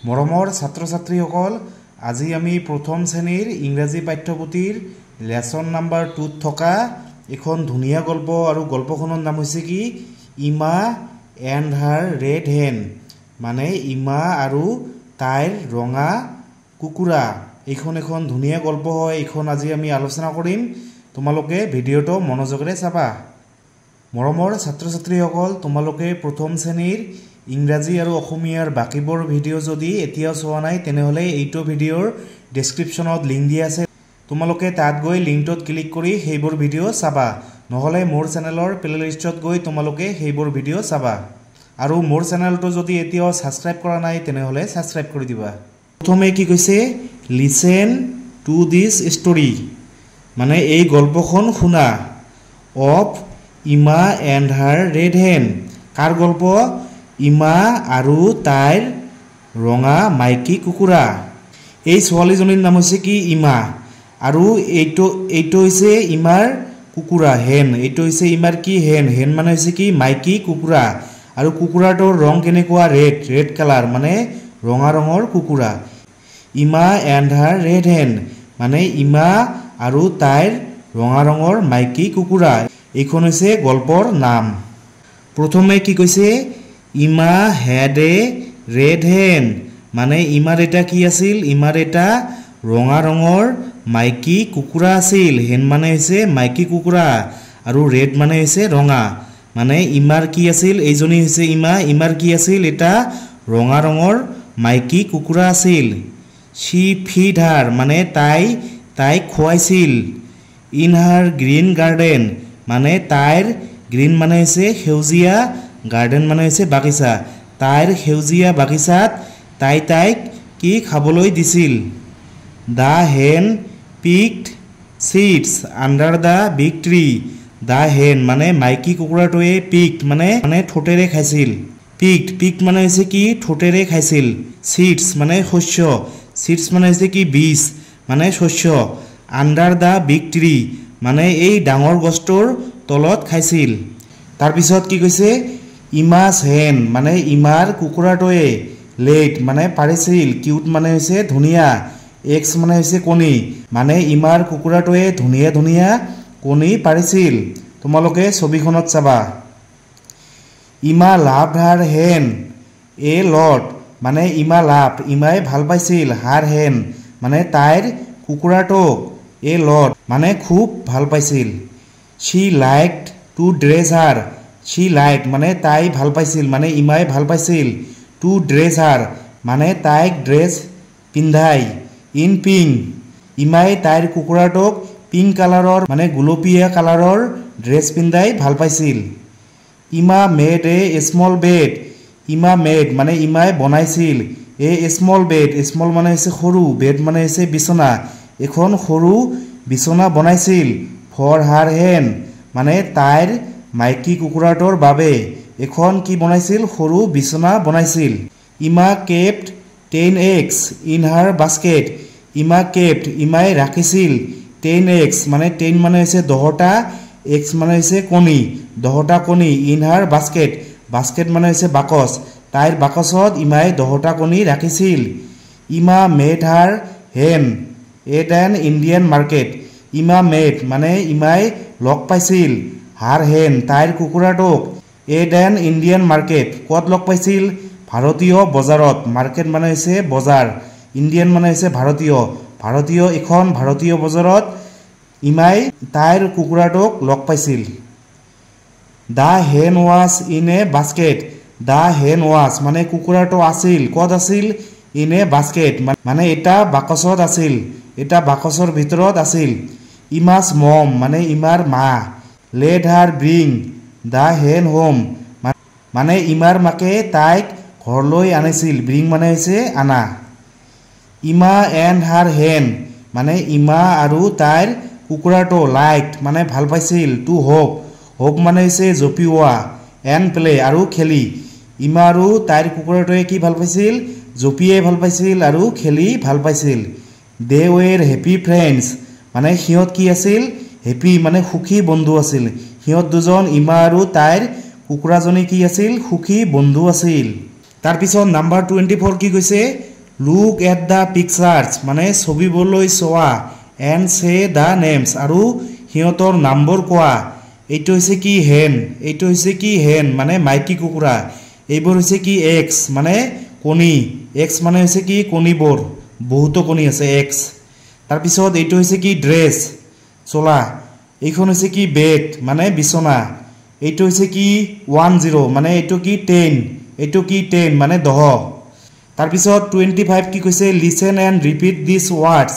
মৰমৰ ছাত্ৰ ছাত্ৰীসকল আজি আমি প্ৰথম শ্ৰেণীৰ ইংৰাজী পাঠ্যপুথিৰ লেসন নাম্বাৰ 2 থকা এখন ধুনীয়া গল্প আৰু গল্পখনৰ নাম হৈছে কি ইমা এণ্ড হাৰ ৰেড হেন মানে ইমা আৰু তাইৰ ৰঙা কুকুৰা এইখন এখন ধুনীয়া গল্প হয় এইখন আজি আমি আলোচনা কৰিম তোমালোকে ভিডিঅটো মনোযোগৰে চাবা মৰমৰ ছাত্ৰ ছাত্ৰীসকল তোমালোকে প্ৰথম শ্ৰেণীৰ ইংৰাজী আৰু অসমীয়াৰ বাকিবোৰ ভিডিঅ যদি এতিয়াও চোৱা নাই তেনেহলে এইটো ভিডিঅৰ ডেসক্ৰিপচনত লিংক দিয়া আছে তোমালোকে তাত গৈ লিংকটোত ক্লিক কৰি সেইবোৰ ভিডিঅ চাবা নহলে মোৰ চেনেলৰ প্লেলিষ্টত গৈ তোমালোকে সেইবোৰ ভিডিঅ চাবা আৰু মোৰ চেনেলটো যদি এতিয়াও সাবস্ক্ৰাইব কৰা নাই তেনেহলে সাবস্ক্ৰাইব কৰি দিবা প্ৰথমে কি কৈছে লিসেন টু দিস স্টোৰী মানে এই গল্পখন শুনা অফ ইমা এণ্ড হাৰ ৰেড হেন কাৰ গল্প ইমা আৰু তাইৰ ৰঙা মাইকী কুকুৰা এই ছোৱালীজনীৰ নাম হৈছে কি ইমা আৰু এইটো হৈছে ইমাৰ কুকুৰা হেন এইটো হৈছে ইমাৰ কি হেন হেন মানে হৈছে কি মাইকী কুকুৰা আৰু কুকুৰাটোৰ ৰং কেনেকুৱা ৰেড কালাৰ মানে ৰঙা ৰঙৰ কুকুৰা ইমা এণ্ড হাৰ ৰেড হেন মানে ইমা আৰু তাইৰ ৰঙা ৰঙৰ মাইকী কুকুৰা এইখন হৈছে গল্পৰ নাম প্ৰথমে কি কৈছে ইমা হেড এ ৰেড হেন মানে ইমাৰ এটা কি আছিল ইমাৰ এটা ৰঙা ৰঙৰ মাইকী কুকুৰা আছিল হেন মানে হৈছে মাইকী কুকুৰা আৰু ৰেড মানে হৈছে ৰঙা মানে ইমাৰ কি আছিল এইজনী হৈছে ইমাৰ কি আছিল এটা ৰঙা ৰঙৰ মাইকী কুকুৰা আছিল সি ফিড হাৰ মানে তাই খুৱাইছিল ইন হাৰ গ্ৰীণ গাৰ্ডেন মানে তাইৰ গ্ৰীণ মানে হৈছে সেউজীয়া গাৰ্ডেন মানে হৈছে বাগিচা তাইৰ সেউজীয়া বাগিচাত তাইক কি খাবলৈ দিছিল the hen picked seeds under the big tree the hen মানে মাইকী কুকুৰাটোৱে পিকড মানে ঠোঁটেৰে খাইছিল পিকড মানে হৈছে কি ঠোঁটেৰে খাইছিল সিডস মানে শস্য সিডস মানে হৈছে কি বীজ মানে শস্য আন্ডাৰ দা বিগ ট্ৰী মানে এই ডাঙৰ গছটোৰ তলত খাইছিল তাৰপিছত কি কৈছে ইমাছ হেন মানে ইমাৰ কুকুৰাটোৱে লেট মানে পাৰিছিল কিউট মানে হৈছে ধুনীয়া এক্স মানে হৈছে কণী মানে ইমাৰ কুকুৰাটোৱে ধুনীয়া কণী পাৰিছিল তোমালোকে ছবিখনত চাবা ইমা লাভড হাৰ হেন এ লট মানে ইমাই ভাল পাইছিল হাৰ হেন মানে তাইৰ কুকুৰাটোক এ লট মানে খুব ভাল পাইছিল she liked to dress her she liked মানে তাই ভাল পাইছিল মানে ইমাই ভাল পাইছিল to dress her মানে তাইক ড্ৰেছ পিন্ধাই in pink ইমাই তাইৰ কুকুৰাটোক পিংক কালাৰৰ মানে গুলপীয়া কালাৰৰ ড্ৰেছ পিন্ধাই ভাল পাইছিল ইমা মেড এ স্মল বেড ইমা মেড মানে ইমাই বনাইছিল এ স্মল বেড স্মল মানে হৈছে সৰু বেড মানে হৈছে বিছনা এখন সৰু বিছনা বনাইছিল ফৰ হাৰ হেন মানে তাইৰ মাইকী কুকুৰাটোৰ বাবে এখন কি বনাইছিল সৰু বিছনা বনাইছিল Emma kept 10 eggs in her basket ইমাই ৰাখিছিল 10 eggs মানে 10 মানে হৈছে 10টা eggs মানে হৈছে কণী 10টা কণী ইন হাৰ বাস্কেট মানে হৈছে বাকচ তাইৰ বাকচত ইমাই 10টা কণী ৰাখিছিল ইমা মেড হাৰ হেন এট এন ইণ্ডিয়ান মাৰ্কেট ইমা মেড মানে ইমাই লগ পাইছিল হাৰ হেন তাইৰ কুকুৰাটোক এট এন ইণ্ডিয়ান মাৰ্কেট ক'ত লগ পাইছিল ভাৰতীয় বজাৰত মাৰ্কেট মানে হৈছে বজাৰ ইণ্ডিয়ান মানে হৈছে ভাৰতীয় এখন ভাৰতীয় বজাৰত ইমাই তাইৰ কুকুৰাটোক লগ পাইছিল দা হেন ৱাজ ইন এ বাস্কেট দা হেন ৱাজ মানে কুকুৰাটো আছিল ক'ত আছিল ইন এ বাস্কেট মানে এটা বাকচত আছিল এটা বাকচৰ ভিতৰত আছিল ইমাছ মম মানে ইমাৰ মা লেট হাৰ ব্ৰিং দা হেন হোম মানে ইমাৰ মাকে তাইক ঘৰলৈ আনিছিল ব্ৰিং মানে হৈছে আনা ইমা এণ্ড হাৰ হেন মানে ইমা আৰু তাইৰ কুকুৰাটো লাইকড মানে ভাল পাইছিল টু হোপ মানে হৈছে জপিওৱা এণ্ড প্লে আৰু খেলি ইমা আৰু তাইৰ কুকুৰাটোৱে কি ভাল পাইছিল জপিয়াই ভাল পাইছিল আৰু খেলি ভাল পাইছিল দে ৱেৰ হেপী ফ্ৰেণ্ডছ মানে সিহঁত কি আছিল হেপী মানে সুখী বন্ধু আছিল সিহঁত দুজন ইমা আৰু তাইৰ কুকুৰাজনী কি আছিল সুখী বন্ধু আছিল তাৰ পিছত নাম্বাৰ 24 কি কৈছে লুক এট দ্য পিকচাৰ্ছ মানে ছবিবলৈ চোৱা এণ্ড চে দ্য নেমছ আৰু সিহঁতৰ নামবোৰ কোৱা। এইটো হৈছে কি হেন, এইটো হৈছে কি হেন মানে মাইকী কুকুৰা। এইবোৰ হৈছে কি এক্স মানে কণী, এক্স মানে হৈছে কি কণীবোৰ, বহুতো কণী আছে এক্স। তাৰপিছত এইটো হৈছে কি ড্ৰেছ চোলা, এইখন হৈছে কি বেড মানে বিচনা, এইটো হৈছে কি 10 মানে এইটো কি 10, এইটো কি 10 মানে 10। তাৰপিছত 25 কি কৈছে listen and repeat this words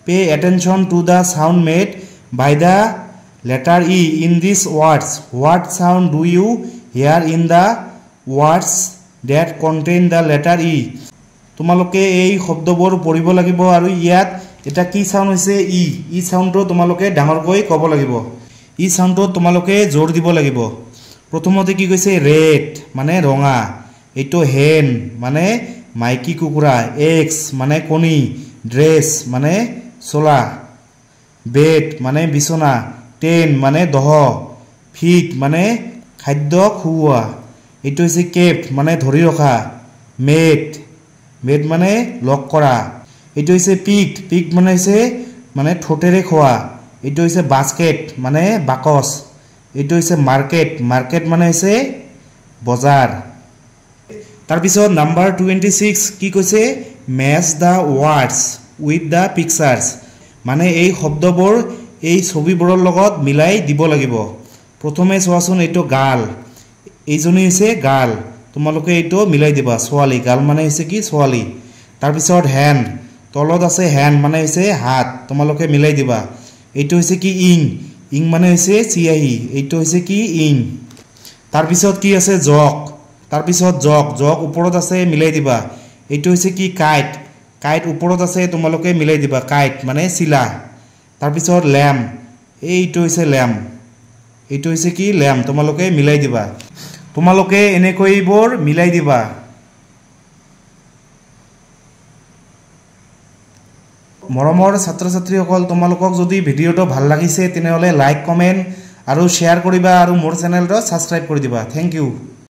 pay attention to the sound made by the letter E in this words what sound do you hear in the words that contain the letter E. তোমালোকে এই শব্দবোৰ পঢ়িব লাগিব আৰু ইয়াত এটা কি sound হৈছে ই চাউণ্ডটো তোমালোকে ডাঙৰকৈ ক'ব লাগিব, ই চাউণ্ডটোত তোমালোকে জোৰ দিব লাগিব। প্ৰথমতে কি কৈছে ৰেড মানে ৰঙা, এইটো হেন মানে মাইকী কুকুৰা, এক্স মানে কণী, ড্ৰেছ মানে চোলা, বেড মানে বিচনা, 10 মানে 10, ফিট মানে খাদ্য খুওৱা, এইটো হৈছে কেপ্ট মানে ধৰি ৰখা, মেড মেড মানে লক কৰা, এইটো হৈছে পিকড পিকড মানে হৈছে মানে ঠোঁটেৰে খোৱা, এইটো হৈছে বাস্কেট মানে বাকচ, এইটো হৈছে মাৰ্কেট মাৰ্কেট মানে হৈছে বজাৰ। তাৰপিছত নাম্বাৰ 26 কি কৈছে match the words with the pictures মানে এই শব্দবোৰ এই ছবিবোৰৰ লগত মিলাই দিব লাগিব। প্ৰথমে চোৱাচোন এইটো গাৰ্ল, এইজনী হৈছে গাৰ্ল, তোমালোকে এইটো মিলাই দিবা ছোৱালী, গাৰ্ল মানে হৈছে কি ছোৱালী। তাৰপিছত হেণ্ড, তলত আছে হেণ্ড মানে হৈছে হাত, তোমালোকে মিলাই দিবা। এইটো হৈছে কি ইং, ইং মানে হৈছে চিয়াহী, এইটো হৈছে কি ইং। তাৰপিছত কি আছে জক, তাৰপিছত জক জক ওপৰত আছে মিলাই দিবা। এইটো হৈছে কি কাইট, কাইট ওপৰত আছে তোমালোকে মিলাই দিবা, কাইট মানে চিলা। তাৰপিছত লেম্প, এইটো হৈছে লেম্প, এইটো হৈছে কি লেম্প, তোমালোকে মিলাই দিবা। তোমালোকে এনেকৈ এইবোৰ মিলাই দিবা। মৰমৰ ছাত্ৰ ছাত্ৰীসকল, তোমালোকক যদি ভিডিঅ'টো ভাল লাগিছে তেনেহ'লে লাইক কমেণ্ট আৰু শ্বেয়াৰ কৰিবা আৰু মোৰ চেনেলটো ছাবস্ক্ৰাইব কৰি দিবা। Thank U.